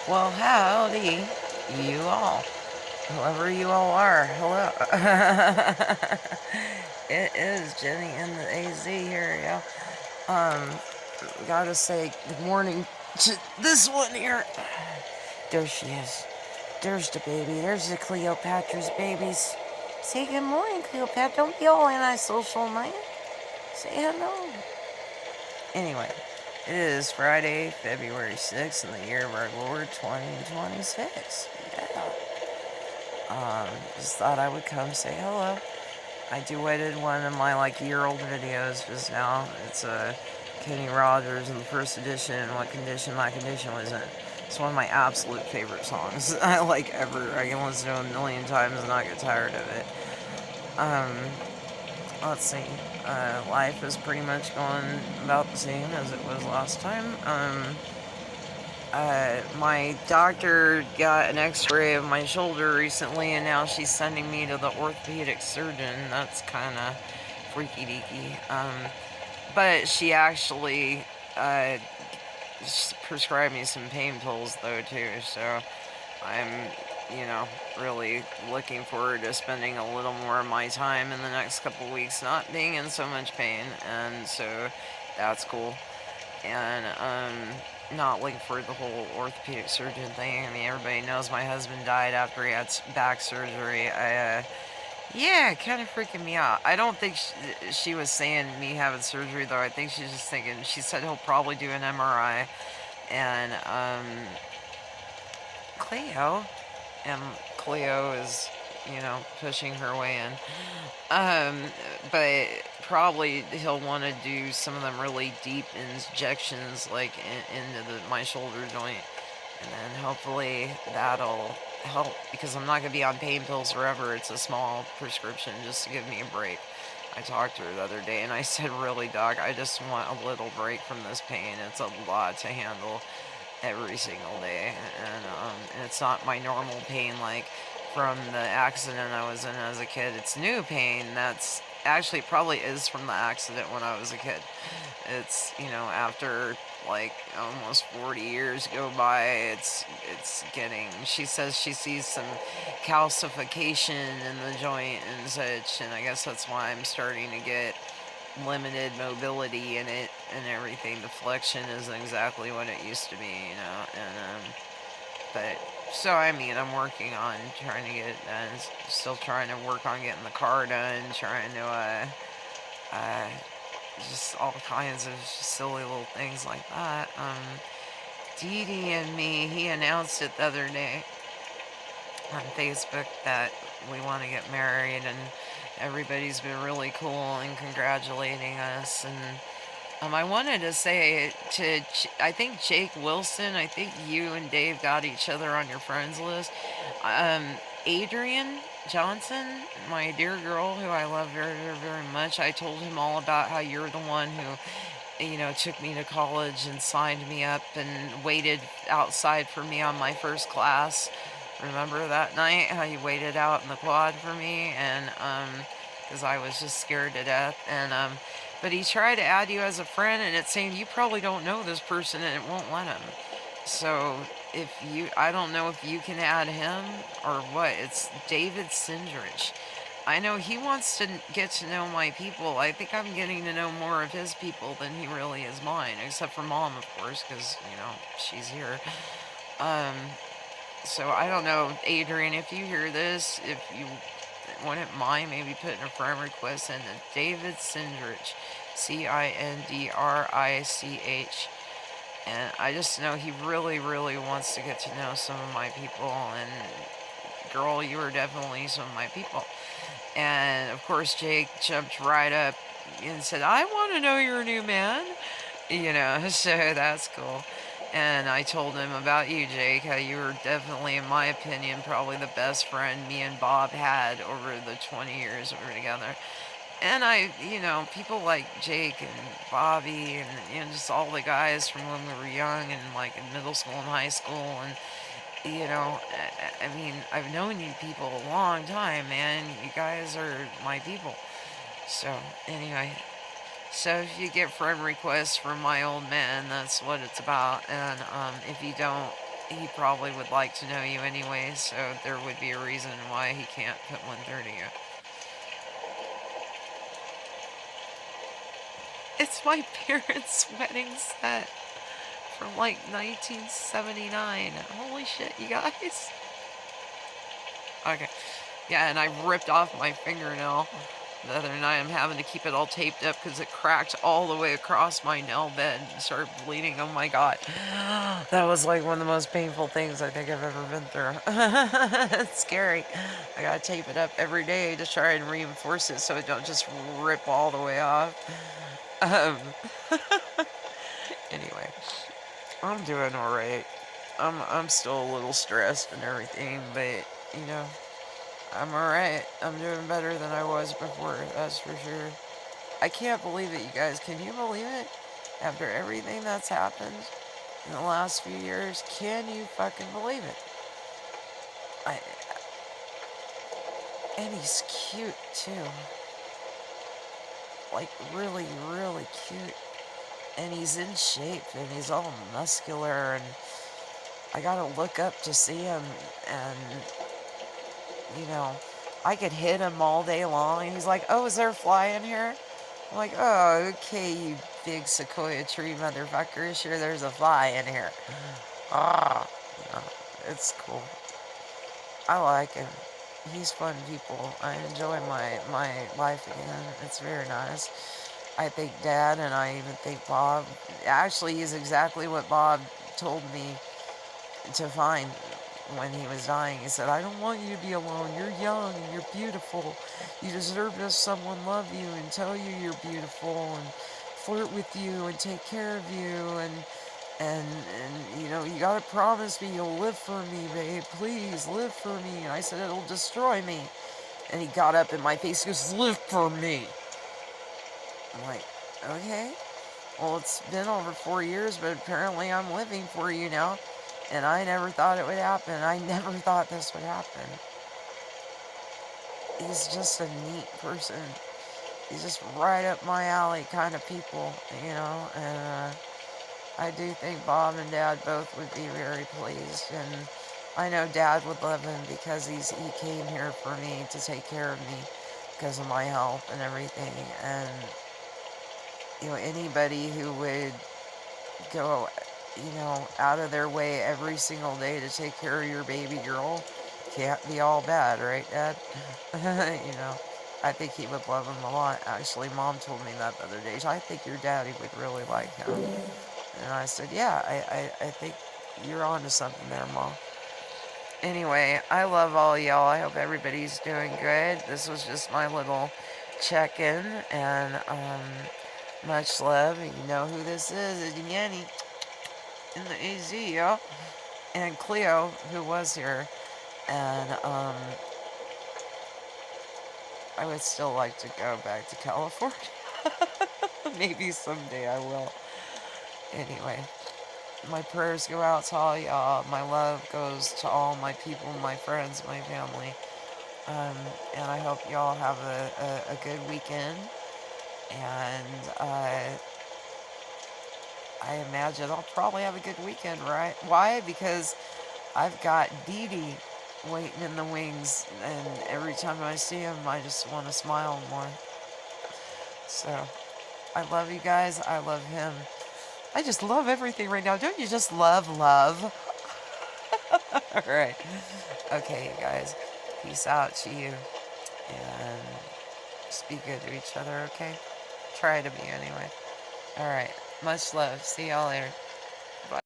Well, howdy, you all. Whoever you all are, hello. It is Jenny in the AZ here, yeah. Gotta say good morning to this one here. There she is. There's the baby. There's the Cleopatra's babies. Say good morning, Cleopatra. Don't be all antisocial, man. Say hello. Anyway, it is Friday, February 6th in the year of our Lord 2026. Yeah. Just thought I would come say hello. I duetted one of my year-old videos just now. It's Kenny Rogers in the first edition, What Condition My Condition Was In. It's one of my absolute favorite songs I like ever. I can listen to it a million times and not get tired of it. Um, let's see. Life is pretty much going about the same as it was last time. My doctor got an x-ray of my shoulder recently, and now she's sending me to the orthopedic surgeon. That's kind of freaky deaky. But she actually uh, prescribed me some pain pills, though, too. So I'm, really looking forward to spending a little more of my time in the next couple weeks not being in so much pain. And so that's cool. And not looking for the whole orthopedic surgeon thing. I mean, everybody knows my husband died after he had back surgery. Yeah, kind of freaking me out. I don't think she was saying me having surgery, though. I think she's just thinking, she said he'll probably do an MRI. And, Cleo, and Cleo is, pushing her way in. Um, but probably he'll want to do some of them really deep injections, into my shoulder joint, and then hopefully that'll help because I'm not gonna be on pain pills forever. It's a small prescription just to give me a break. I talked to her the other day and I said, "Really, doc, I just want a little break from this pain. It's a lot to handle every single day, and it's not my normal pain like from the accident I was in as a kid. It's new pain that's actually probably is from the accident when I was a kid. It's after almost 40 years go by, it's getting. She says she sees some calcification in the joint and such, and I guess that's why I'm starting to get limited mobility in it and everything. The flexion isn't exactly what it used to be, but so I mean, I'm working on trying to get it done. Still trying to work on getting the car done. Trying to uh, just all kinds of silly little things like that. Dee Dee and me, he announced it the other day on Facebook that we want to get married, and everybody's been really cool and congratulating us. And I wanted to say to, I think Jake Wilson, I think you and Dave got each other on your friends list. Um, Adrian Johnson, my dear girl, who I love very, very, very much, I told him all about how you're the one who, took me to college and signed me up and waited outside for me on my first class. Remember that night how you waited out in the quad for me, and because I was just scared to death. And but he tried to add you as a friend, and it's saying you probably don't know this person, and it won't let him. So if you, I don't know if you can add him or what. It's David Sindrich. I know he wants to get to know my people. I think I'm getting to know more of his people than he really is mine, except for mom, of course, because she's here. Um, so I don't know, Adrian, if you hear this, if you wouldn't mind maybe putting a friend request in to David Sindrich, Cindrich. And I just know he really, really wants to get to know some of my people. And girl, you are definitely some of my people. And of course, Jake jumped right up and said, "I want to know your new man." So that's cool. And I told him about you, Jake, how you were definitely, in my opinion, probably the best friend me and Bob had over the 20 years we were together. And people like Jake and Bobby and, just all the guys from when we were young and like in middle school and high school. And, I mean, I've known you people a long time, man. You guys are my people. So, anyway, so if you get friend requests from my old man, that's what it's about. And if you don't, he probably would like to know you anyway, so there would be a reason why he can't put one through to you. It's my parents' wedding set from like 1979. Holy shit, you guys. Okay. Yeah, and I ripped off my fingernail the other night. I'm having to keep it all taped up because it cracked all the way across my nail bed and started bleeding. Oh my god. That was like one of the most painful things I think I've ever been through. It's scary. I gotta tape it up every day to try and reinforce it so it don't just rip all the way off. Um, anyway, I'm doing alright. I'm still a little stressed and everything, but you know, I'm alright. I'm doing better than I was before, that's for sure. I can't believe it, you guys. Can you believe it? After everything that's happened in the last few years, can you fucking believe it? I, and he's cute too. Like really, really cute. And he's in shape and he's all muscular and I gotta look up to see him and you know, I could hit him all day long and he's like, oh, is there a fly in here? I'm like, oh, okay, you big sequoia tree motherfucker. Sure, there's a fly in here. Ah, no, it's cool. I like him. He's fun people. I enjoy my life again. It's very nice. I think Dad and I even think Bob. Actually, he's exactly what Bob told me to find when he was dying. He said, I don't want you to be alone. You're young and you're beautiful. You deserve to have someone love you and tell you you're beautiful and flirt with you and take care of you and you know, you gotta promise me you'll live for me, babe. Please, live for me. And I said, it'll destroy me. And he got up in my face and goes, live for me. I'm like, okay. Well, it's been over 4 years, but apparently I'm living for you now. And I never thought it would happen. I never thought this would happen. He's just a neat person. He's just right up my alley kind of people, you know. And I do think Bob and Dad both would be very pleased. And I know Dad would love him because he came here for me to take care of me because of my health and everything. And, you know, anybody who would go, you know, out of their way every single day to take care of your baby girl can't be all bad, right, Dad? You know, I think he would love him a lot. Actually, Mom told me that the other day. I think your daddy would really like him. And I said, yeah, I think you're onto something there, Mom. Anyway, I love all y'all. I hope everybody's doing good. This was just my little check-in, and much love. You know who this is. It's Yanni in the AZ, y'all. And Cleo, who was here. And I would still like to go back to California. Maybe someday I will. Anyway, my prayers go out to all y'all. My love goes to all my people, my friends, my family. And I hope y'all have a good weekend. And I imagine I'll probably have a good weekend, right? Why? Because I've got Dee Dee waiting in the wings, and every time I see him, I just want to smile more. So, I love you guys. I love him. I just love everything right now. Don't you just love? Alright. Okay, you guys. Peace out to you. And just be good to each other, okay? Try to be anyway. Alright. Much love. See y'all later.